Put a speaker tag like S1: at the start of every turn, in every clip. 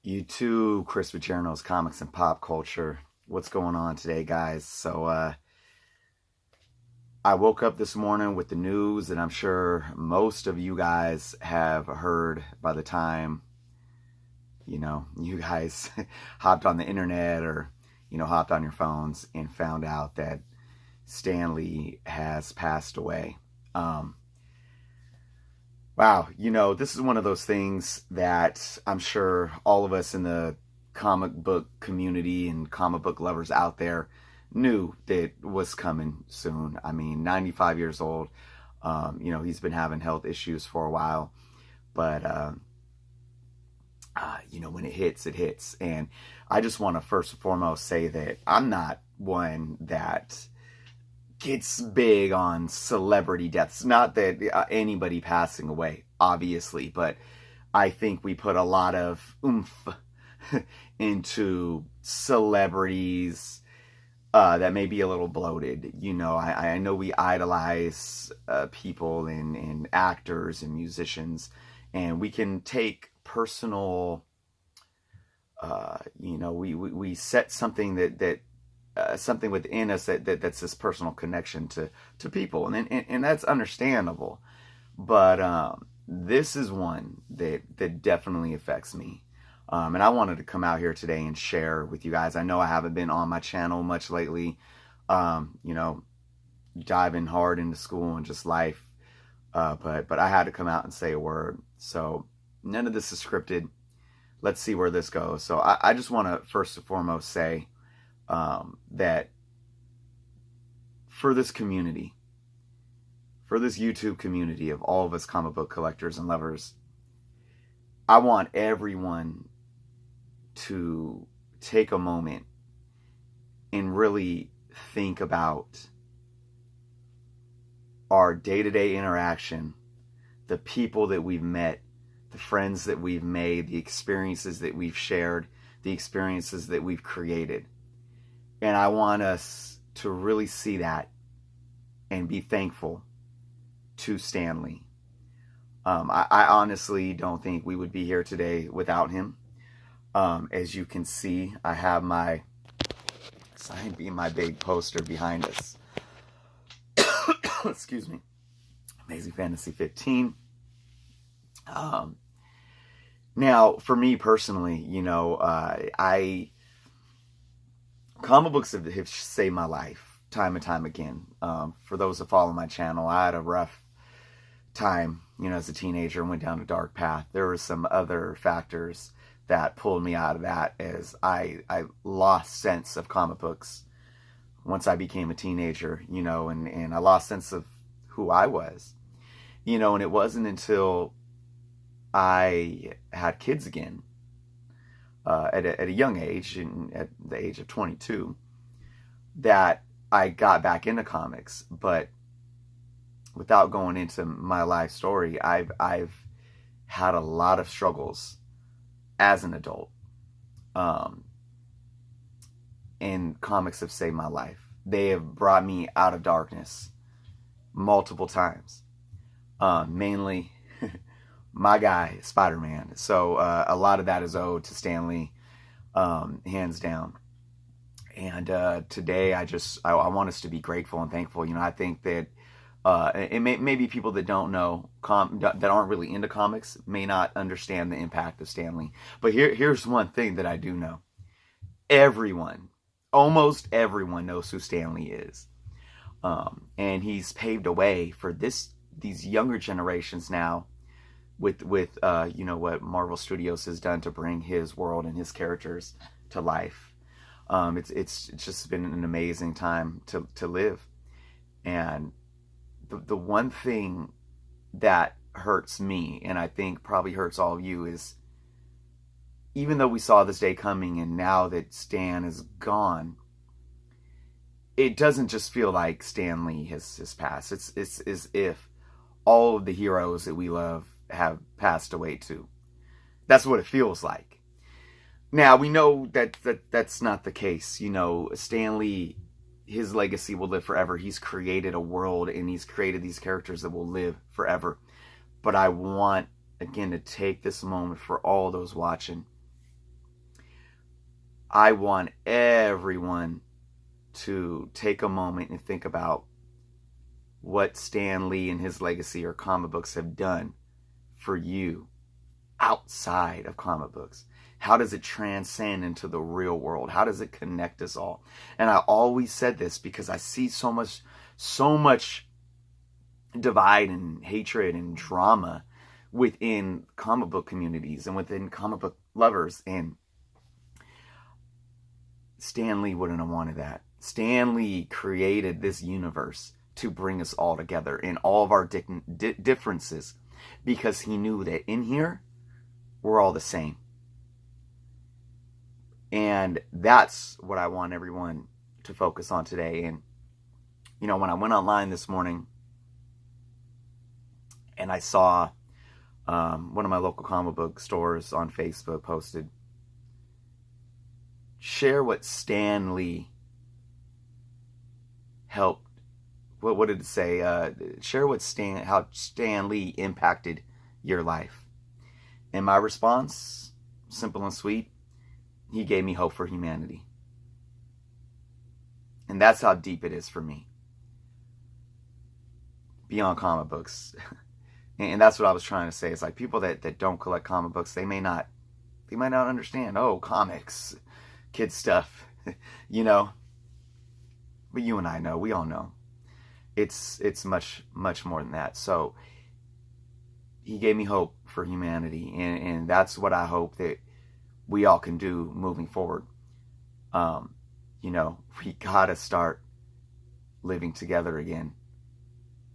S1: You too, Chris Vicerno's Comics and Pop Culture. What's going on today, guys? I woke up this morning with the news that I'm sure most of you guys have heard by the time, you guys hopped on the internet or, hopped on your phones and found out that Stan Lee has passed away. Wow, this is one of those things that I'm sure all of us in the comic book community and comic book lovers out there knew that was coming soon. I mean, 95 years old. He's been having health issues for a while, but when it hits, it hits. And I just want to first and foremost say that I'm not one that gets big on celebrity deaths. Not that anybody passing away, obviously, but I think we put a lot of oomph into celebrities that may be a little bloated. I know we idolize people and actors and musicians, and we can take personal, we set something that something within us that's this personal connection to people, and that's understandable. But this is one that definitely affects me. And I wanted to come out here today and share with you guys. I know I haven't been on my channel much lately, diving hard into school and just life. But I had to come out and say a word. So none of this is scripted. Let's see where this goes. So I just want to first and foremost say that for this community, for this YouTube community of all of us comic book collectors and lovers, I want everyone to take a moment and really think about our day-to-day interaction, the people that we've met, the friends that we've made, the experiences that we've shared, the experiences that we've created. And I want us to really see that and be thankful to Stan Lee. I honestly don't think we would be here today without him. As you can see, I have my sign being my big poster behind us. Excuse me. Amazing Fantasy 15. Now, for me personally, comic books have saved my life time and time again. For those that follow my channel, I had a rough time, as a teenager and went down a dark path. There were some other factors that pulled me out of that as I lost sense of comic books once I became a teenager, and I lost sense of who I was, and it wasn't until I had kids again, at a young age, at the age of 22, that I got back into comics. But without going into my life story, I've had a lot of struggles as an adult, and comics have saved my life. They have brought me out of darkness multiple times, mainly my guy Spider-Man. So a lot of that is owed to Stan Lee, hands down. And today I want us to be grateful and thankful. I think that maybe people that don't know, that aren't really into comics, may not understand the impact of Stan Lee. But here's one thing that I do know. Almost everyone knows who Stan Lee is. And he's paved a way for these younger generations now with what Marvel Studios has done to bring his world and his characters to life. It's just been an amazing time to live. And the one thing that hurts me, and I think probably hurts all of you, is even though we saw this day coming and now that Stan is gone, it doesn't just feel like Stan Lee has passed. It's as if all of the heroes that we love have passed away too. That's what it feels like. Now, we know that's not the case. Stan Lee, his legacy will live forever. He's created a world and he's created these characters that will live forever. But I want, again, to take this moment for all those watching I want everyone to take a moment and think about what Stan Lee and his legacy or comic books have done for you outside of comic books. How does it transcend into the real world? How does it connect us all? And I always said this because I see so much divide and hatred and drama within comic book communities and within comic book lovers. And Stan Lee wouldn't have wanted that. Stan Lee created this universe to bring us all together in all of our differences, because he knew that in here, we're all the same. And that's what I want everyone to focus on today. And, you know, when I went online this morning and I saw one of my local comic book stores on Facebook posted, share what Stan Lee helped. What did it say? Share how Stan Lee impacted your life. And my response, simple and sweet, he gave me hope for humanity. And that's how deep it is for me. Beyond comic books. And that's what I was trying to say. It's like people that don't collect comic books, they might not understand, oh, comics, kid stuff, you know. But you and I know, we all know. It's much more than that. So he gave me hope for humanity, and that's what I hope that we all can do moving forward. You know, we gotta start living together again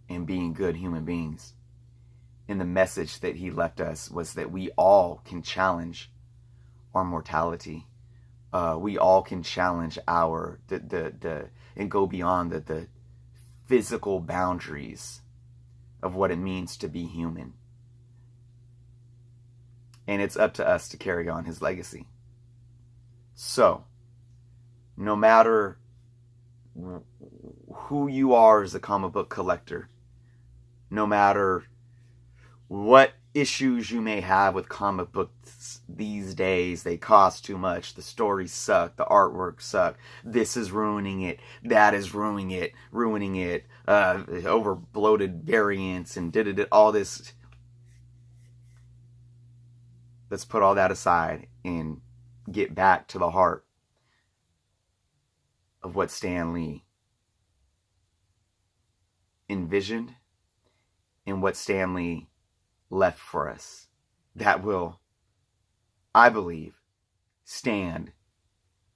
S1: and being good human beings. And the message that he left us was that we all can challenge our mortality. We all can challenge and go beyond the physical boundaries of what it means to be human. And it's up to us to carry on his legacy. So, no matter who you are as a comic book collector, no matter what issues you may have with comic books these days, they cost too much, the stories suck, the artwork suck, this is ruining it, that is ruining it, over bloated variants and all this. Let's put all that aside and get back to the heart of what Stan Lee envisioned and what Stan Lee left for us. That will, I believe, stand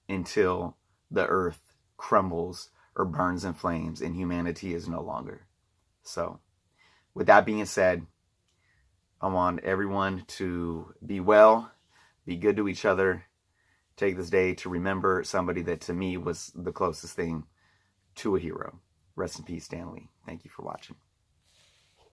S1: until the earth crumbles or burns in flames and humanity is no longer. So, with that being said, I want everyone to be well, be good to each other, take this day to remember somebody that to me was the closest thing to a hero. Rest in peace, Stan Lee. Thank you for watching.